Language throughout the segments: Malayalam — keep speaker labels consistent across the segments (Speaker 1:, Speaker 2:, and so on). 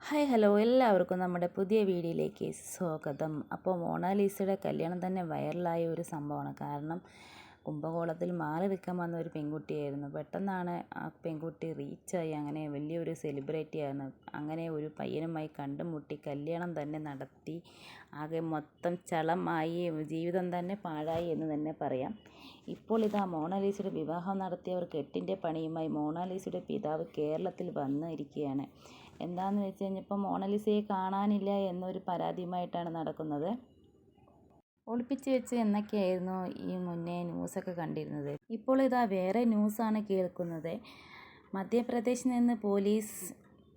Speaker 1: ഹായ് ഹലോ എല്ലാവർക്കും നമ്മുടെ പുതിയ വീഡിയോയിലേക്ക് സ്വാഗതം. അപ്പോൾ മൊണാലിസയുടെ കല്യാണം തന്നെ വൈറലായ ഒരു സംഭവമാണ്. കാരണം കുംഭകോണത്തിൽ മാല വിൽക്കാൻ വന്ന ഒരു പെൺകുട്ടിയായിരുന്നു. പെട്ടെന്നാണ് ആ പെൺകുട്ടി റീച്ചായി, അങ്ങനെ വലിയൊരു സെലിബ്രിറ്റിയാണ്. അങ്ങനെ ഒരു പയ്യനുമായി കണ്ടുമുട്ടി കല്യാണം തന്നെ നടത്തി. ആകെ മൊത്തം ചളമായി, ജീവിതം തന്നെ പാഴായി എന്ന് തന്നെ പറയാം. ഇപ്പോൾ ഇതാ മൊണാലിസയുടെ വിവാഹം നടത്തിയവർ കെട്ടിൻ്റെ പണിയുമായി മൊണാലിസയുടെ പിതാവ് കേരളത്തിൽ വന്നിരിക്കുകയാണ്. എന്താണെന്ന് വെച്ച് കഴിഞ്ഞപ്പോൾ മൊണാലിസയെ കാണാനില്ല എന്നൊരു പരാതിയുമായിട്ടാണ് നടക്കുന്നത്. ഒളിപ്പിച്ച് വെച്ച് എന്നൊക്കെയായിരുന്നു ഈ മുന്നേ ന്യൂസൊക്കെ കണ്ടിരുന്നത്. ഇപ്പോൾ ഇതാ വേറെ ന്യൂസാണ് കേൾക്കുന്നത്. മധ്യപ്രദേശിൽ നിന്ന് പോലീസ്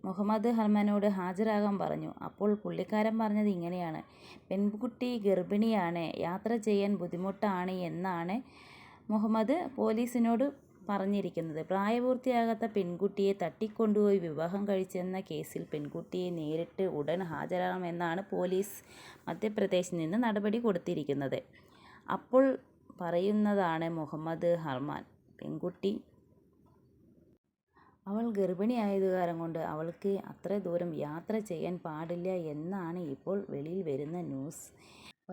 Speaker 1: മുഹമ്മദ് ഹർമാനോട് ഹാജരാകാൻ പറഞ്ഞു. അപ്പോൾ പുള്ളിക്കാരൻ പറഞ്ഞത് ഇങ്ങനെയാണ്: പെൺകുട്ടി ഗർഭിണിയാണ്, യാത്ര ചെയ്യാൻ ബുദ്ധിമുട്ടാണ് എന്നാണ് മുഹമ്മദ് പോലീസിനോട് പറഞ്ഞിരിക്കുന്നത്. പ്രായപൂർത്തിയാകാത്ത പെൺകുട്ടിയെ തട്ടിക്കൊണ്ടുപോയി വിവാഹം കഴിച്ചെന്ന കേസിൽ പെൺകുട്ടിയെ നേരിട്ട് ഉടൻ ഹാജരാകണമെന്നാണ് പോലീസ് മധ്യപ്രദേശിൽ നിന്ന് നടപടി കൊടുത്തിരിക്കുന്നത്. അപ്പോൾ പറയുന്നതാണ് മുഹമ്മദ് ഹർമാൻ, പെൺകുട്ടി അവൾ ഗർഭിണിയായതുകാരം കൊണ്ട് അവൾക്ക് അത്ര ദൂരം യാത്ര ചെയ്യാൻ പാടില്ല എന്നാണ് ഇപ്പോൾ വെളിയിൽ വരുന്ന ന്യൂസ്.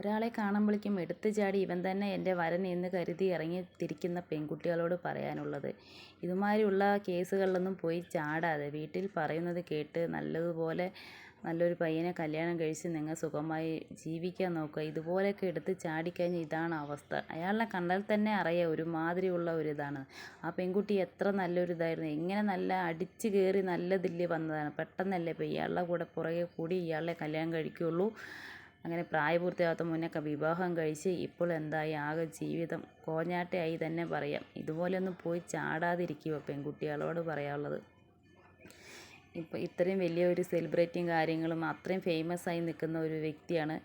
Speaker 1: ഒരാളെ കാണുമ്പോഴേക്കും എടുത്തു ചാടി ഇവൻ തന്നെ എൻ്റെ വരൻ എന്ന് കരുതി ഇറങ്ങിത്തിരിക്കുന്ന പെൺകുട്ടികളോട് പറയാനുള്ളത്, ഇതുമാതിരിയുള്ള കേസുകളിലൊന്നും പോയി ചാടാതെ വീട്ടിൽ പറയുന്നത് കേട്ട് നല്ലതുപോലെ നല്ലൊരു പയ്യനെ കല്യാണം കഴിച്ച് നിങ്ങൾ സുഖമായി ജീവിക്കാൻ നോക്കുക. ഇതുപോലെയൊക്കെ എടുത്ത് ചാടിക്കഴിഞ്ഞാൽ ഇതാണ് അവസ്ഥ. അയാളെ കണ്ടാൽ തന്നെ അറിയാം ഒരുമാതിരിയുള്ള ഒരിതാണ്. ആ പെൺകുട്ടി എത്ര നല്ലൊരിതായിരുന്നു, എങ്ങനെ നല്ല അടിച്ച് കയറി നല്ലതില്ലേ വന്നതാണ്. പെട്ടെന്നല്ലേ ഇപ്പോൾ ഇയാളുടെ കൂടെ പുറകെ കൂടി ഇയാളെ കല്യാണം കഴിക്കുകയുള്ളൂ. അങ്ങനെ പ്രായപൂർത്തിയാകാത്ത മുന്നേ വിവാഹം കഴിച്ച് ഇപ്പോൾ എന്തായി, ആകെ ജീവിതം കോഞ്ഞാട്ടയായി തന്നെ പറയാം. ഇതുപോലെയൊന്നും പോയി ചാടാതിരിക്കുക പെൺകുട്ടികളോട് പറയാനുള്ളത്. ഇപ്പോൾ ഇത്രയും വലിയൊരു സെലിബ്രിറ്റിയും കാര്യങ്ങളും അത്രയും ഫേമസ് ആയി നിൽക്കുന്ന ഒരു വ്യക്തിയാണ്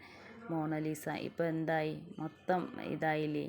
Speaker 1: മൊണാലിസ. ഇപ്പോൾ എന്തായി, മൊത്തം ഇതായില്ലേ.